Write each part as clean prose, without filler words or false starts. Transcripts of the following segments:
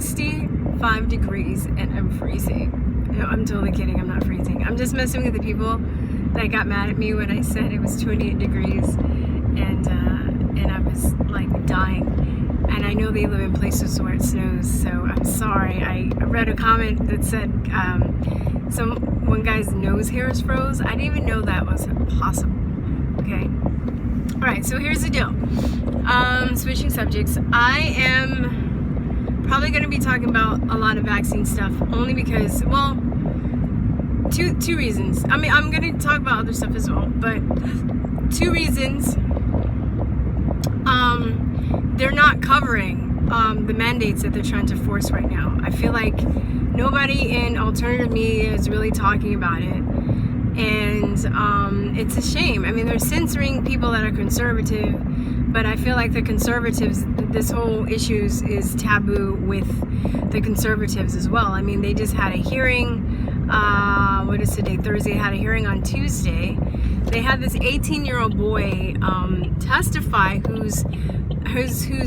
65 degrees and I'm freezing. No, I'm totally kidding. I'm not freezing. I'm just messing with the people that got mad at me when I said it was 28 degrees and I was like dying. And I know they live in places where it snows, so I'm sorry. I read a comment that said one guy's nose hairs froze. I didn't even know that was possible. Okay. Alright, so here's the deal. Switching subjects. I am probably going to be talking about a lot of vaccine stuff, only because, well, two reasons. I mean, I'm going to talk about other stuff as well, but two reasons. They're not covering the mandates that they're trying to force right now. I feel like nobody in alternative media is really talking about it, and it's a shame. I mean, they're censoring people that are conservative, but I feel like the conservatives, this whole issue is taboo with the conservatives as well. I mean, they just had a hearing, what is today, Thursday, had a hearing on Tuesday. They had this 18-year-old boy testify whose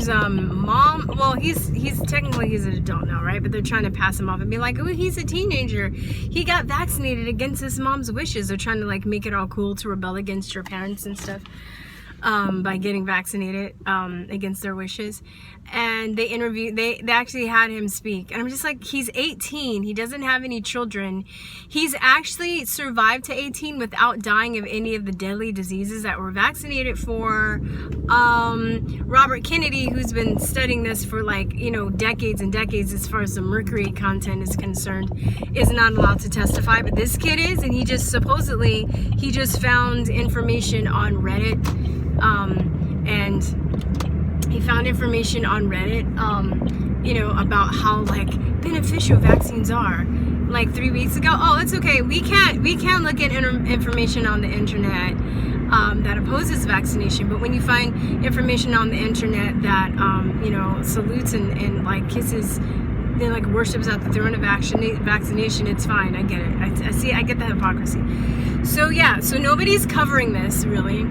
mom, well, he's technically an adult now, right? But they're trying to pass him off and be like, oh, he's a teenager. He got vaccinated against his mom's wishes. They're trying to like make it all cool to rebel against your parents and stuff. By getting vaccinated against their wishes. And they actually had him speak, and I'm just like, he's 18, he doesn't have any children, he's actually survived to 18 without dying of any of the deadly diseases that we're vaccinated for. Robert Kennedy, who's been studying this for like, you know, decades and decades as far as the mercury content is concerned, is not allowed to testify, but this kid is, and he just found information on Reddit. And he found information on Reddit, you know, about how like beneficial vaccines are. Like 3 weeks ago, oh, it's okay. We can't look at information on the internet that opposes vaccination. But when you find information on the internet that you know, salutes and like kisses, then like worships at the throne of vaccination, it's fine. I get it. I get the hypocrisy. So yeah, so nobody's covering this really.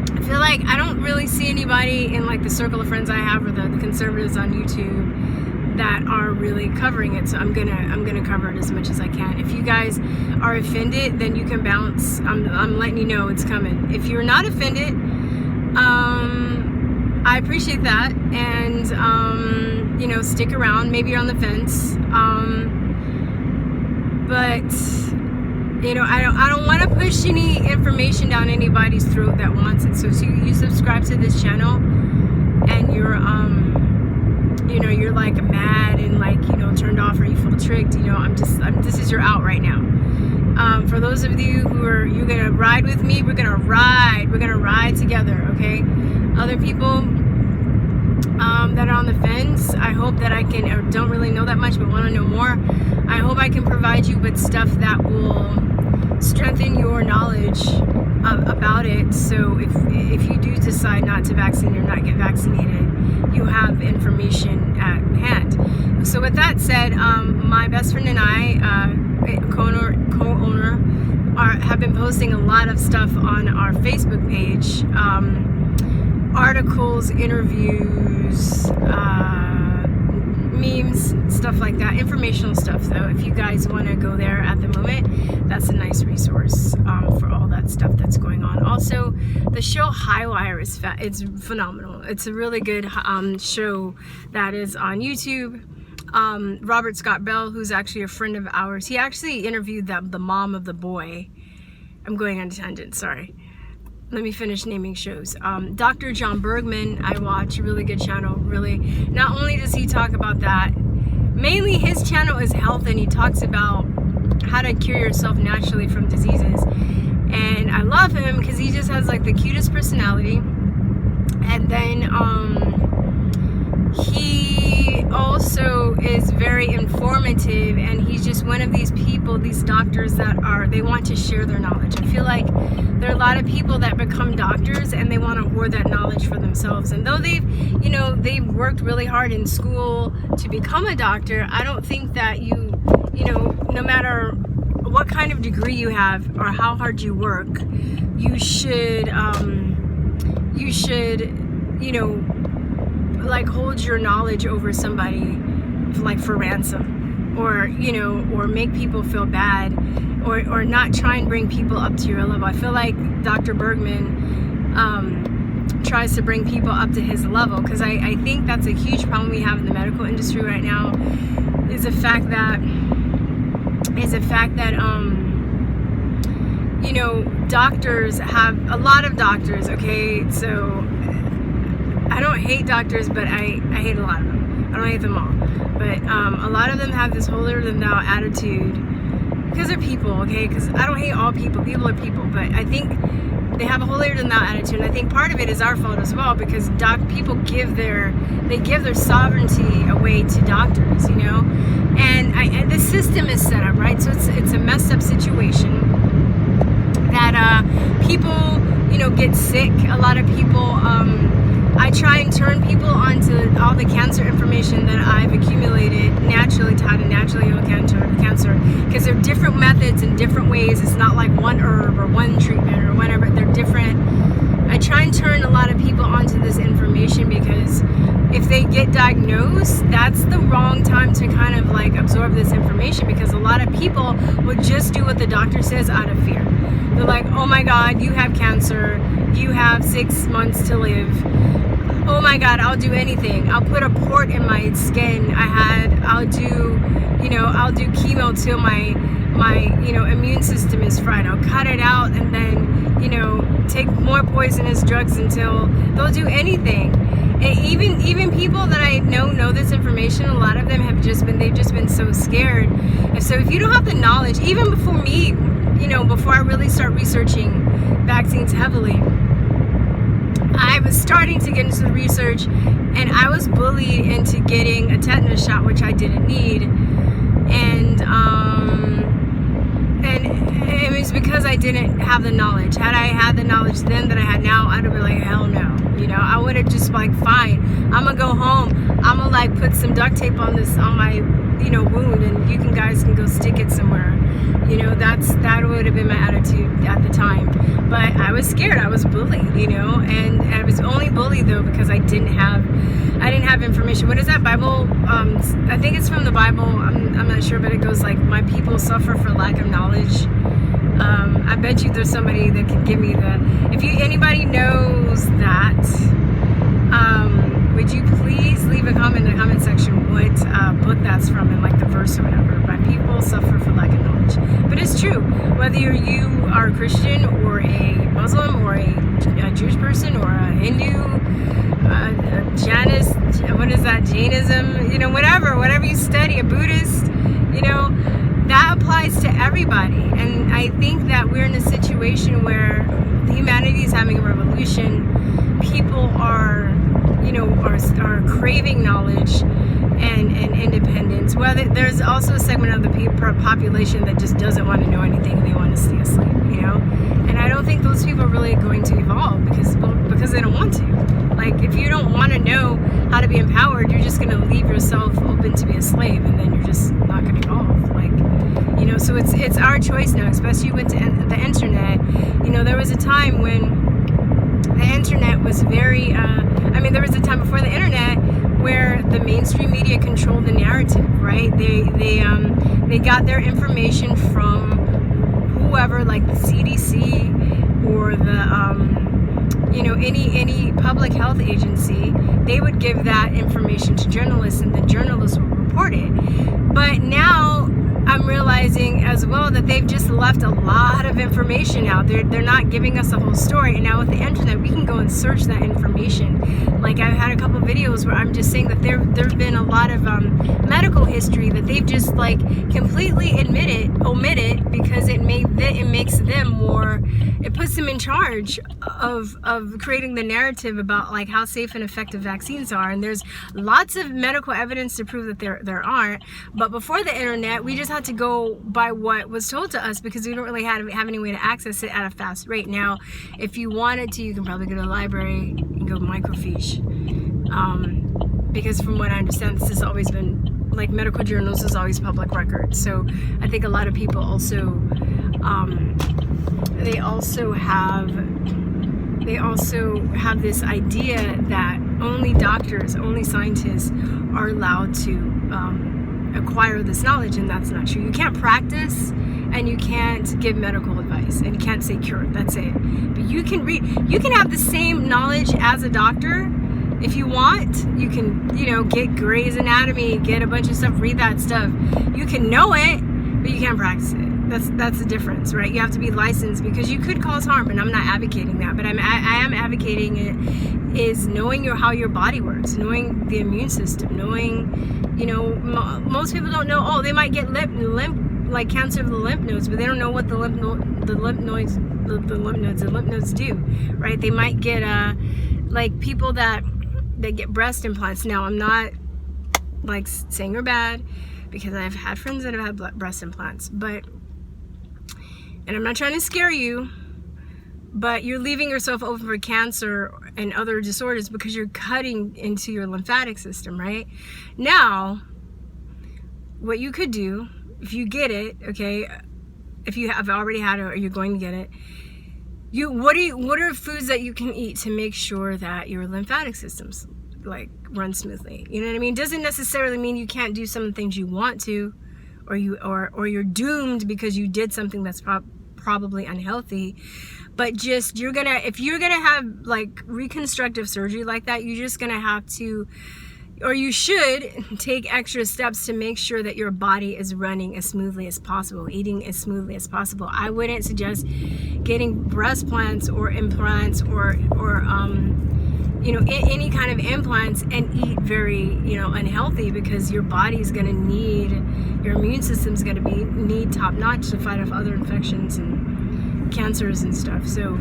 I feel like I don't really see anybody in like the circle of friends I have or the conservatives on YouTube that are really covering it. So I'm gonna cover it as much as I can. If you guys are offended, then you can bounce. I'm letting you know it's coming. If you're not offended, I appreciate that, and you know, stick around. Maybe you're on the fence, but you know, I don't want to push any information down anybody's throat that wants it. So you subscribe to this channel and you're you know, you're like mad and like, you know, turned off, or you feel tricked, you know, this is your out right now. For those of you you're gonna ride with me, we're gonna ride together, okay? Other people that are on the fence, I hope that I can, or don't really know that much but want to know more, I hope I can provide you with stuff that will strengthen your knowledge about it. So if you do decide not to vaccinate or not get vaccinated, you have information at hand. So with that said, my best friend and I, co-owner, have been posting a lot of stuff on our Facebook page. Articles, interviews, memes, stuff like that. Informational stuff, though. If you guys want to go there at the moment, that's a nice resource for all that stuff that's going on. Also, the show Highwire it's phenomenal. It's a really good show that is on YouTube. Robert Scott Bell, who's actually a friend of ours, he actually interviewed the mom of the boy. I'm going on a tangent, sorry. Let me finish naming shows. Dr. John Bergman, I watch, a really good channel, really. Not only does he talk about that, mainly his channel is health, and he talks about how to cure yourself naturally from diseases. And I love him because he just has like the cutest personality. And then he also is very informative, and he's just one of these people, these doctors that they want to share their knowledge. I feel like there are a lot of people that become doctors and they want to hoard that knowledge for themselves. And though they've worked really hard in school to become a doctor, I don't think that you know, no matter what kind of degree you have or how hard you work, you should, you know, like hold your knowledge over somebody like for ransom, or or make people feel bad, or not try and bring people up to your level. I feel like Dr. Bergman tries to bring people up to his level, because I think that's a huge problem we have in the medical industry right now, is the fact that doctors have a lot of doctors, okay? So I don't hate doctors, but I hate a lot of them. I don't hate them all, but a lot of them have this holier-than-thou attitude, because they're people, okay? Because I don't hate all people. People are people, but I think they have a holier-than-thou attitude, and I think part of it is our fault as well, because people give their sovereignty away to doctors, and the system is set up, right? So it's a messed up situation that people, get sick. A lot of people, I try and turn people onto all the cancer information that I've accumulated naturally, taught and naturally heal cancer, because there are different methods and different ways. It's not like one herb or one treatment or whatever. They're different. I try and turn a lot of people onto this information, because if they get diagnosed, that's the wrong time to kind of like absorb this information, because a lot of people will just do what the doctor says out of fear. They're like, oh my God, you have cancer. You have 6 months to live. Oh my God, I'll do anything. I'll put a port in my skin. I'll do chemo till my immune system is fried. I'll cut it out, and then, take more poisonous drugs until they'll do anything. And even people that I know this information, a lot of them they've just been so scared. And so if you don't have the knowledge, even before me, before I really start researching vaccines heavily, I was starting to get into the research, and I was bullied into getting a tetanus shot, which I didn't need, and it was because I didn't have the knowledge. Had I had the knowledge then that I had now, I'd have been like, hell no. I would have just like, fine, I'm gonna go home. I'm gonna like put some duct tape on my wound, and you guys can go stick it somewhere. That would have been my attitude at the time. But I was scared. I was bullied, and I was only bullied though because I didn't have information. What is that Bible? I think it's from the Bible. I'm not sure, but it goes like, my people suffer for lack of knowledge. I bet you there's somebody that can give me if anybody knows that, would you please leave a comment in the comment section what book that's from, and like the verse or whatever. My people suffer for lack of knowledge. But it's true, whether you are a Christian or a Muslim or a Jewish person or a Hindu, Jainism, whatever you study, a Buddhist, that applies to everybody. And I think that we're in a situation where humanity is having a revolution. People are craving knowledge and independence. Well, there's also a segment of the population that just doesn't want to know anything, and they want to stay asleep, And I don't think those people are really going to evolve because they don't want to. Like, if you don't want to know how to be empowered, you're just going to leave yourself open to be a slave, and then you're just not going to evolve. So it's our choice now, especially with the internet. There was a time when the internet was very, there was a time before the internet where the mainstream media controlled the narrative, right? They got their information from whoever, like the CDC or the, any public health agency. They would give that information to journalists, and the journalists would report it. But now I'm realizing as well that they've just left a lot of information out. They're not giving us a whole story. And now with the internet, we can go and search that information. Like, I've had a couple of videos where I'm just saying that there's been a lot of medical history that they've just like completely omitted because it makes them more. It puts them in charge of creating the narrative about like how safe and effective vaccines are. And there's lots of medical evidence to prove that there aren't. But before the internet, we just had to go by what was told to us because we don't really have any way to access it at a fast rate. Now, if you wanted to, you can probably go to the library and go microfiche. Because from what I understand, this has always been, like, medical journals is always public record. So I think a lot of people also, they also have this idea that only doctors, only scientists are allowed to acquire this knowledge, and that's not true. You can't practice, and you can't give medical advice, and you can't say cure. That's it. But you can read. You can have the same knowledge as a doctor if you want. You can, get Grey's Anatomy, get a bunch of stuff, read that stuff. You can know it, but you can't practice it. That's the difference, right? You have to be licensed, because you could cause harm, and I'm not advocating that, but I am advocating it is knowing how your body works, knowing the immune system, knowing, most people don't know. Oh, they might get like cancer of the lymph nodes, but they don't know what the lymph nodes do, right? They might get like people that get breast implants. Now, I'm not like saying they're bad, because I've had friends that have had breast implants, and I'm not trying to scare you, but you're leaving yourself open for cancer and other disorders because you're cutting into your lymphatic system, right? Now, what you could do, if you get it, okay, if you have already had it or you're going to get it, what are foods that you can eat to make sure that your lymphatic system's like run smoothly? You know what I mean? Doesn't necessarily mean you can't do some of the things you want to, or you're doomed because you did something that's probably unhealthy. But just if you're gonna have like reconstructive surgery like that, you're just gonna have to, or you should take extra steps to make sure that your body is running as smoothly as possible, eating as smoothly as possible. I wouldn't suggest getting breast implants or implants or any kind of implants and eat very, unhealthy, because your body's going to need, your immune system's going to need top notch to fight off other infections and cancers and stuff. So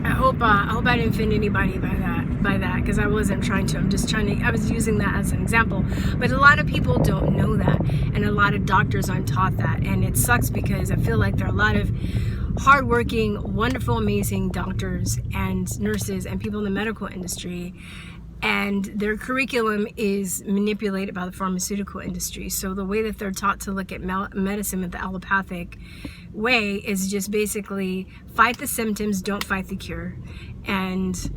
I hope I didn't offend anybody by that, because I wasn't trying to. I was using that as an example. But a lot of people don't know that, and a lot of doctors aren't taught that, and it sucks, because I feel like there are a lot of hardworking, wonderful, amazing doctors and nurses and people in the medical industry, and their curriculum is manipulated by the pharmaceutical industry. So the way that they're taught to look at medicine with the allopathic way is just basically fight the symptoms, don't fight the cure, and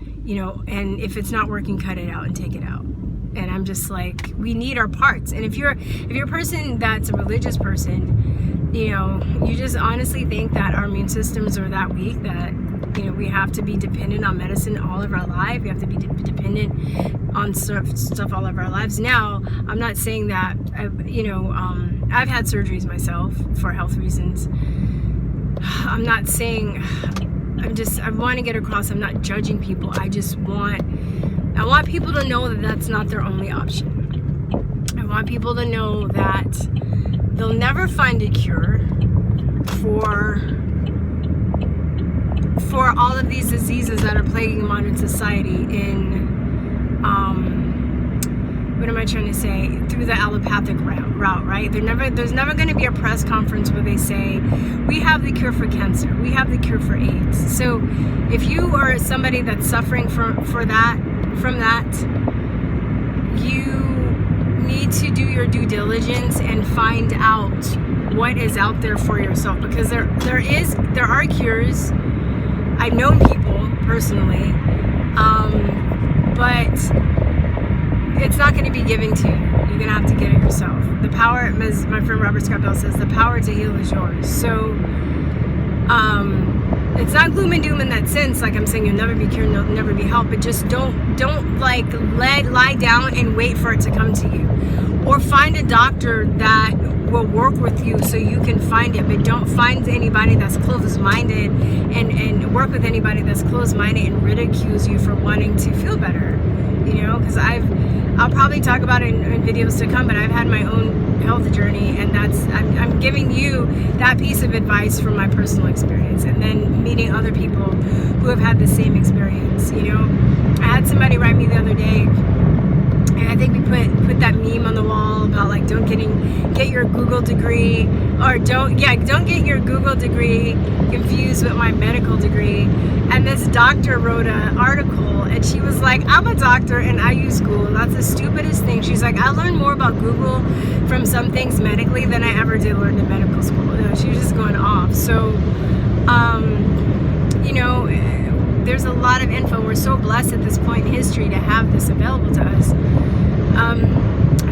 and if it's not working, cut it out and take it out. And I'm just like, we need our parts. And if you're a person that's a religious person, you just honestly think that our immune systems are that weak that we have to be dependent on medicine all of our life. We have to be dependent on stuff all of our lives. Now, I'm not saying that. I've had surgeries myself for health reasons. I'm not saying. I want to get across. I'm not judging people. I want people to know that that's not their only option. I want people to know that they'll never find a cure for all of these diseases that are plaguing modern society what am I trying to say? Through the allopathic route, right? There's never going to be a press conference where they say, we have the cure for cancer, we have the cure for AIDS. So if you are somebody that's suffering from that, you need to do your due diligence and find out what is out there for yourself, because there are cures. I know people personally, but it's not going to be given to you. You're going to have to get it yourself. The power, as my friend Robert Scott Bell says, the power to heal is yours. So it's not gloom and doom in that sense. Like I'm saying, you'll never be cured, you'll never be helped. But just don't like lie down and wait for it to come to you, or find a doctor that will work with you so you can find it. But don't find anybody that's closed-minded and work with anybody that's closed-minded and ridicules you for wanting to feel better. Because I'll probably talk about it in videos to come, but I've had my own health journey, and I'm giving you that piece of advice from my personal experience, and then meeting other people who have had the same experience. I had somebody write me the other day, and I think we put that meme on the wall about like don't get your Google degree, or don't get your Google degree confused with my medical degree. And this doctor wrote an article, and she was like, I'm a doctor and I use Google. That's the stupidest thing. She's like, I learned more about Google from some things medically than I ever did learn in medical school. She was just going off. So, there's a lot of info. We're so blessed at this point in history to have this available to us. I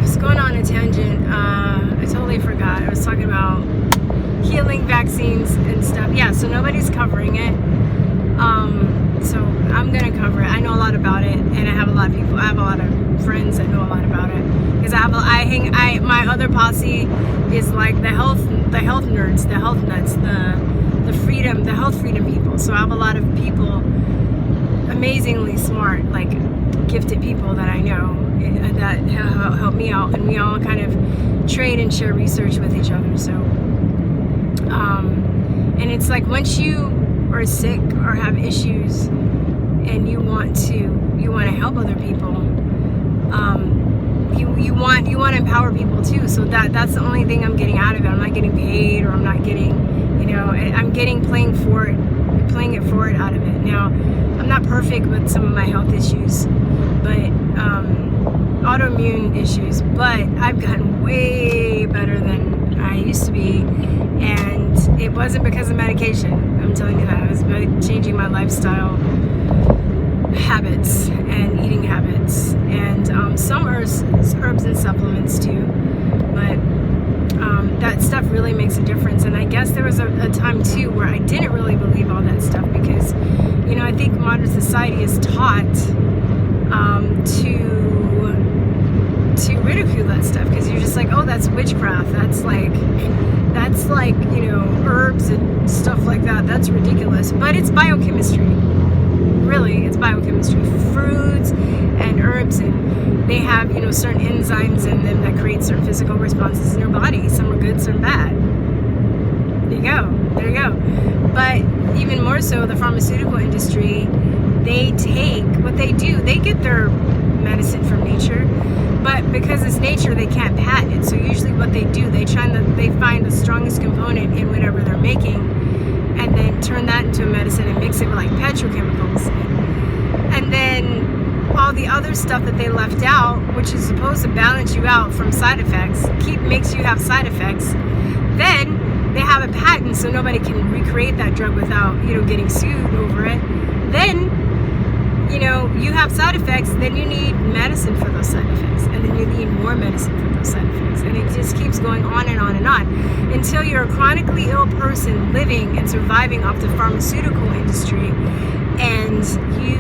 was going on a tangent. I totally forgot. I was talking about healing vaccines and stuff. Yeah, so nobody's covering it. So I'm gonna cover it. I know a lot about it, and I have a lot of people. I have a lot of friends that know a lot about it. Because my other posse is like the health nerds, the health nuts, the health freedom people. So I have a lot of people, amazingly smart, like gifted people that I know that help me out, and we all kind of trade and share research with each other. So, and it's like once you are sick or have issues and you want to help other people, you want to empower people too. So that's the only thing I'm getting out of it. I'm not getting paid, or I'm not getting, I'm getting playing it forward out of it. Now, I'm not perfect with some of my health issues, but autoimmune issues, but I've gotten way better than I used to be, and it wasn't because of medication. I'm telling you that. It was by changing my lifestyle habits and eating habits, and some herbs and supplements too, but that stuff really makes a difference. And I guess there was a time too where I didn't really believe all that stuff, because I think modern society is taught to ridicule that stuff, because you're just like, oh, that's witchcraft, that's like herbs and stuff like that, that's ridiculous. But it's biochemistry. Really, it's biochemistry. Fruits and herbs, and they have certain enzymes in them that create certain physical responses in your body. Some are good, some bad. There you go. But even more so, the pharmaceutical industry, they get their medicine from nature, but because it's nature, they can't patent it. So usually what they do, they find the strongest component in whatever they're making, and then turn that into a medicine and mix it with like petrochemicals. And then all the other stuff that they left out, which is supposed to balance you out from side effects, makes you have side effects, then they have a patent, so nobody can recreate that drug without getting sued over it. Then you have side effects, then you need medicine for those side effects, and then you need more medicine for those side effects, and it just keeps going on and on and on until you're a chronically ill person living and surviving off the pharmaceutical industry, and you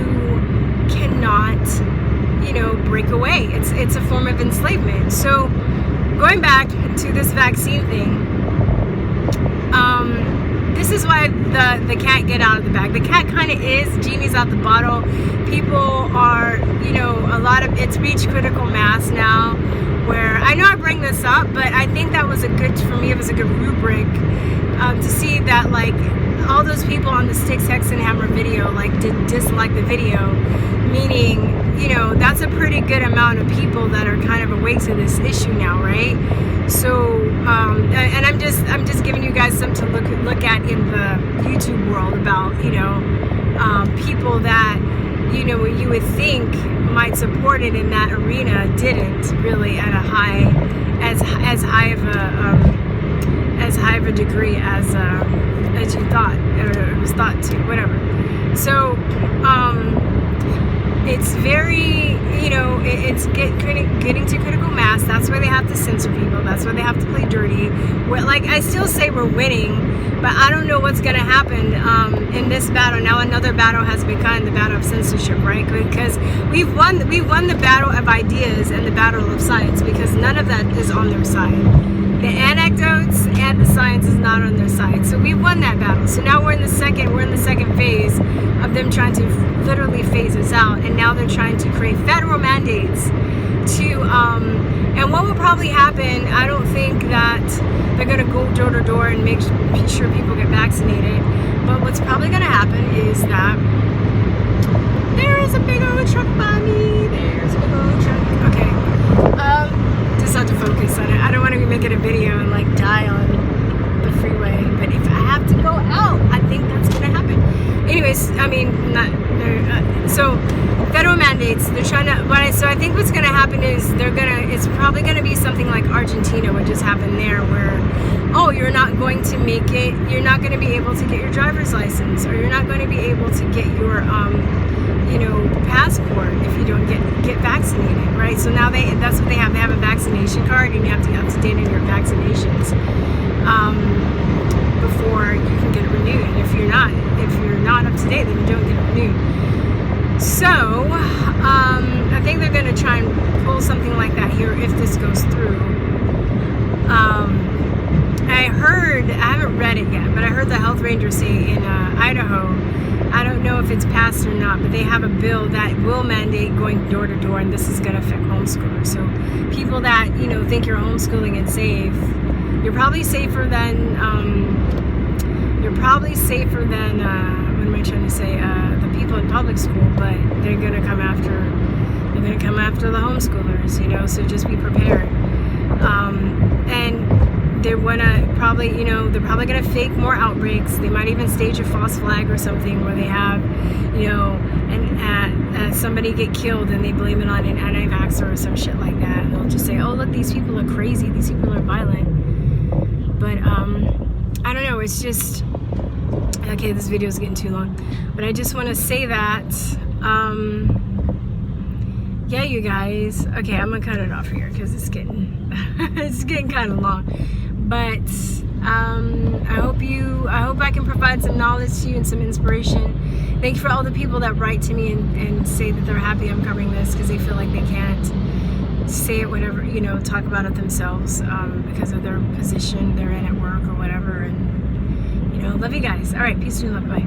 cannot break away. It's a form of enslavement. So going back to this vaccine thing, this is why the cat get out of the bag. The cat kind of is, genie's out the bottle. People are, it's reached critical mass now, where I know I bring this up, but I think that was for me, it was a good rubric to see that, like, all those people on the Styx Hexenhammer video, like, did dislike the video, meaning, that's a pretty good amount of people that are kind of awake to this issue now, right? So, and I'm just giving you guys something to look at in the YouTube world about, people that, you would think might support it in that arena didn't really at as high of a degree as you thought, or it was thought to, whatever. So, it's very, it's getting to critical mass. That's where they have to censor people. That's where they have to play dirty. I still say we're winning, but I don't know what's going to happen in this battle. Now another battle has begun, the battle of censorship, right? Because we won the battle of ideas and the battle of science, because none of that is on their side. The anecdotes and the science is not on their side. So we won that battle. So now we're in the second phase of them trying to literally phase us out. And now they're trying to create federal mandates to, and what will probably happen, I don't think that they're going to go door to door and make sure people get vaccinated. But what's probably going to happen is that there is a big old truck by me. There's a big old truck. Okay. Just have to focus on it. I don't want to be making a video and like die on the freeway. But if I have to go out, I think that's going to happen. Anyways, I mean, so federal mandates, they're trying to, so I think what's going to happen happen is it's probably gonna be something like Argentina, what just happened there, where, oh, you're not going to make it, you're not going to be able to get your driver's license, or you're not going to be able to get your passport if you don't get vaccinated, right? So now that's what they have a vaccination card, and you have to be up to date on your vaccinations before you can get it renewed. And if you're not up to date, then you don't get it renewed. So I think they're going to try and pull something like that here if this goes through. I haven't read it yet, but I heard the health ranger say in Idaho, I don't know if it's passed or not, but they have a bill that will mandate going door to door, and this is going to affect homeschoolers. So people that, think you're homeschooling and safe, you're probably safer than, what am I trying to say, the people in public school, but they're going to come after the homeschoolers, so just be prepared. And they're probably going to fake more outbreaks. They might even stage a false flag or something where they have, somebody get killed and they blame it on an anti-vaxxer or some shit like that. And they'll just say, oh, look, these people are crazy. These people are violent. But, I don't know. It's just, okay, this video is getting too long. But I just want to say that, yeah, you guys. Okay, I'm gonna cut it off here because it's getting kind of long. But I hope I can provide some knowledge to you and some inspiration. Thank you for all the people that write to me and say that they're happy I'm covering this because they feel like they can't say it, whatever, talk about it themselves because of their position they're in at work or whatever. And love you guys. All right, peace and love. Bye.